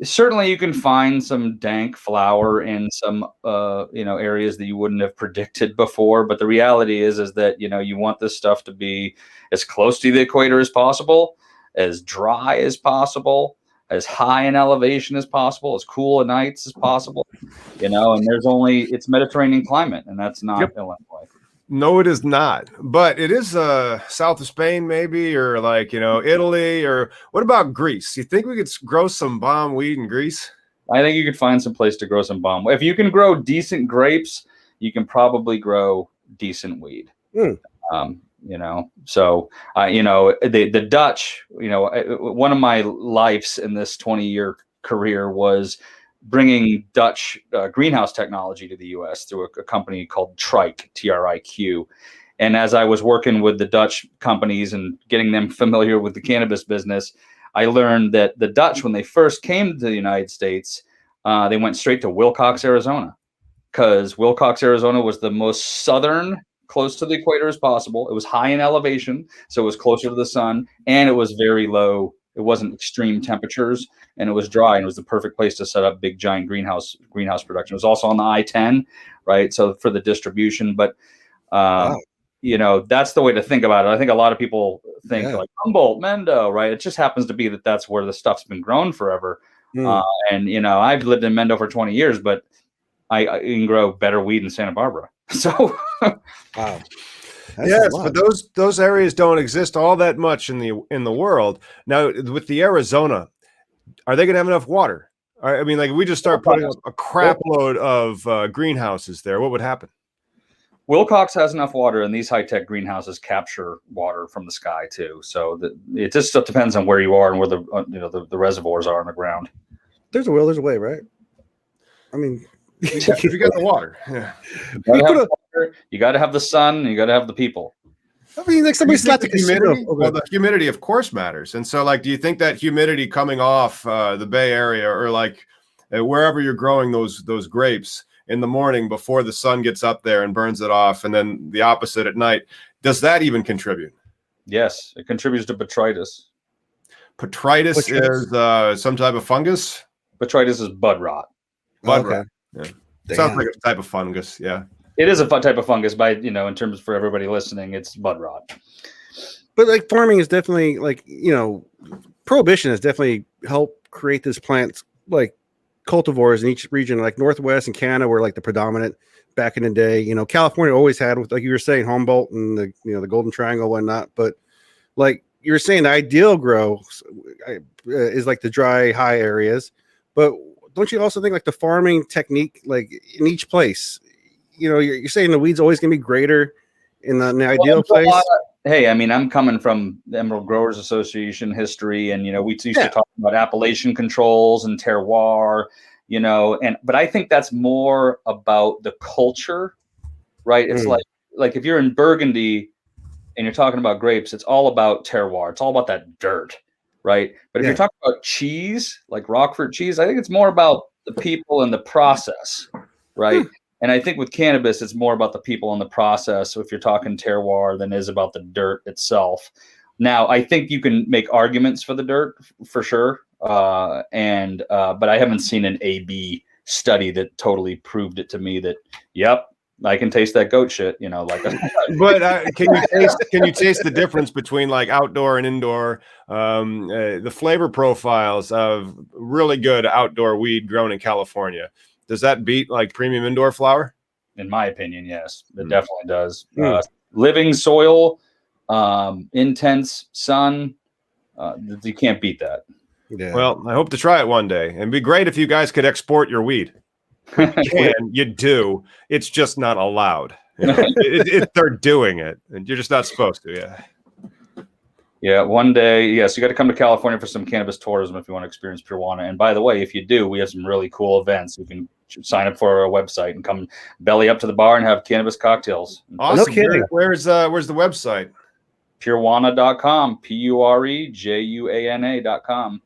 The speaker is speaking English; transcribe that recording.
Certainly you can find some dank flower in some areas that you wouldn't have predicted before, but the reality is that you want this stuff to be as close to the equator as possible, as dry as possible, as high in elevation as possible, as cool at nights as possible. And it's Mediterranean climate, and that's not Illinois. No, it is not, but it is south of Spain, maybe, or Italy, or what about Greece? You think we could grow some bomb weed in Greece? I think you could find some place to grow some bomb. If you can grow decent grapes, you can probably grow decent weed. The Dutch, one of my lives in this 20-year career was bringing Dutch greenhouse technology to the U.S. through a company called Triq, Triq. And as I was working with the Dutch companies and getting them familiar with the cannabis business, I learned that the Dutch, when they first came to the United States, they went straight to Wilcox, Arizona, because Wilcox, Arizona was the most southern, close to the equator as possible. It was high in elevation, so it was closer to the sun, and it was very low. It wasn't extreme temperatures, and it was dry, and it was the perfect place to set up big, giant greenhouse production. It was also on the I-10, right? So for the distribution, but that's the way to think about it. I think a lot of people think like Humboldt, Mendo, right? It just happens to be that that's where the stuff's been grown forever. And I've lived in Mendo for 20 years, but I can grow better weed in Santa Barbara. So wow. Yes, but those areas don't exist all that much in the world. Now, with the Arizona, are they going to have enough water? I mean, like, if we just start putting up a crap load of greenhouses there, what would happen? Wilcox has enough water, and these high-tech greenhouses capture water from the sky too. So it just depends on where you are and where the reservoirs are on the ground. There's a will, there's a way, right? I mean, if you got the water, you got to have the sun, and you got to have the people. I mean, like, somebody slapped the humidity. Well, the humidity, of course, matters. And so, like, do you think that humidity coming off the Bay Area, or like wherever you're growing those grapes in the morning before the sun gets up there and burns it off, and then the opposite at night, does that even contribute? Yes, it contributes to botrytis. Botrytis is some type of fungus. Botrytis is bud rot. Bud rot. Yeah. Sounds like a type of fungus. Yeah. It is a type of fungus, in terms for everybody listening, it's bud rot. But like, farming is definitely prohibition has definitely helped create this plant, like cultivars in each region, like Northwest and Canada were like the predominant back in the day. California always had, with, like you were saying, Humboldt and the Golden Triangle and whatnot. But like you were saying, the ideal grow is like the dry, high areas. But don't you also think like the farming technique, like in each place, you're saying the weed's always going to be greater in the ideal place? Hey, I mean, I'm coming from the Emerald Growers Association history, and we used to talk about appellation controls and terroir, but I think that's more about the culture, right? It's like if you're in Burgundy and you're talking about grapes, it's all about terroir. It's all about that dirt, right? But if you're talking about cheese, like Roquefort cheese, I think it's more about the people and the process, right? And I think with cannabis, it's more about the people and the process. So if you're talking terroir, than it is about the dirt itself. Now, I think you can make arguments for the dirt for sure. But I haven't seen an A/B study that totally proved it to me that, yep, I can taste that goat shit, But can you taste the difference between like outdoor and indoor? The flavor profiles of really good outdoor weed grown in California. Does that beat like premium indoor flower? In my opinion, yes, it definitely does. Living soil, intense sun, you can't beat that. Yeah. Well, I hope to try it one day. And it'd be great if you guys could export your weed. You do. It's just not allowed. They're doing it, and you're just not supposed to. Yeah. Yeah, one day, yes, you got to come to California for some cannabis tourism if you want to experience Peruana. And by the way, if you do, we have some really cool events. You can sign up for our website and come belly up to the bar and have cannabis cocktails. Awesome. No kidding. Where's the website? Purejuana.com, Purejuana.com.